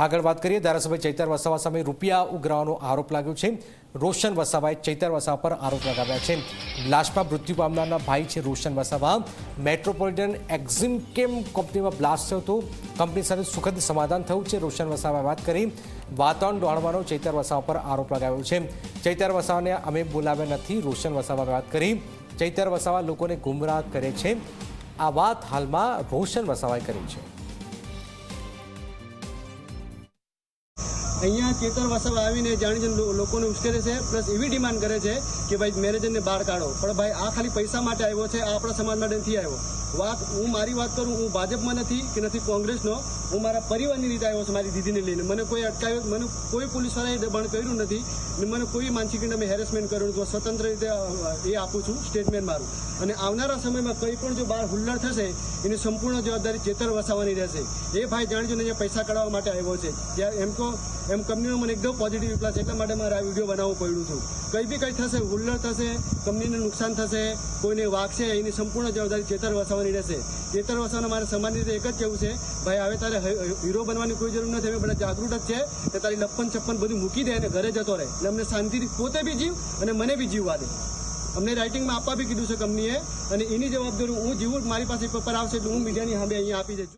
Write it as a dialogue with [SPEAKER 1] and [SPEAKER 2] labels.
[SPEAKER 1] આગળ વાત કરીએ, ધારાસભ્ય ચૈતર વસાવા સામે રૂપિયા ઉઘરાવવાનો આરોપ લાગ્યો છે। રોશન વસાવાએ ચૈતર વસાવા પર આરોપ લગાવ્યા છે। બ્લાસ્ટમાં મૃત્યુ પામનારના ભાઈ છે રોશન વસાવા। મેટ્રોપોલિટન એક્ઝિમકેમ કંપનીમાં બ્લાસ્ટ થયો હતો। કંપની સાથે સુખદ સમાધાન થયું છે। રોશન વસાવાએ વાત કરી। વાતાવરણ ડહોળવાનો ચૈતર વસાવા પર આરોપ લગાવ્યો છે। ચૈતર વસાવાને અમે બોલાવ્યા નથી, રોશન વસાવાએ વાત કરી। ચૈતર વસાવા લોકોને ગુમરાહ કરે છે, આ વાત હાલમાં રોશન વસાવાએ કરી છે।
[SPEAKER 2] અહીંયા ચેતર વસાવા આવીને જાણી લોકોને ઉશ્કેરે છે, પ્લસ એવી ડિમાન્ડ કરે છે કે ભાઈ મેનેજરને બહાર કાઢો। પણ ભાઈ આ ખાલી પૈસા માટે આવ્યો છે, આ આપણા સમાજ માટે નથી આવ્યો। હું મારી વાત કરું, હું ભાજપમાં નથી કે નથી કોંગ્રેસનો, હું મારા પરિવારની રીતે આવ્યો છું, મારી દીદીને લઈને। મને કોઈ અટકાવ્યો, મને કોઈ પોલીસવાળાએ દબાણ કર્યું નથી ને મને કોઈ માનસિક રીતે મેં હેરેસમેન્ટ કર્યું નથી। સ્વતંત્ર રીતે એ આપું છું સ્ટેટમેન્ટ મારું। અને આવનારા સમયમાં કંઈ પણ જો બહાર હુલ્લડ થશે એની સંપૂર્ણ જવાબદારી ચેતર વસાવાની રહેશે। એ ભાઈ જાણીજો અહીંયા પૈસા કાઢવા માટે આવ્યો છે। ત્યાં એમ કંપનીનો મને એકદમ પોઝિટિવ રિપ્લાય છે, એટલા માટે મારે આ વિડીયો બનાવવું પડ્યું છું। કંઈ બી કંઈ થશે, હુલ્લડ થશે, કંપનીને નુકસાન થશે, કોઈને વાગશે, એની સંપૂર્ણ જવાબદારી ચેતર વસાવાની રહેશે। ચેતર વસાવાને મારે સમાજની રીતે એક જ કહેવું છે, ભાઈ હવે તારે હીરો બનવાની કોઈ જરૂર નથી, અમે બધા જાગૃત જ છે કે તારી લપ્પન છપ્પન બધું મૂકી દે અને ઘરે જતો રહે, એટલે અમને શાંતિથી પોતે બી જીવ અને મને બી જીવવા દે। અમને રાઇટિંગમાં આપવા બી કીધું છે કંપનીએ, અને એની જવાબદારી હું જીવું, મારી પાસે પેપર આવશે એટલે હું મીડિયાની સામે અહીંયા આપી દઈશ।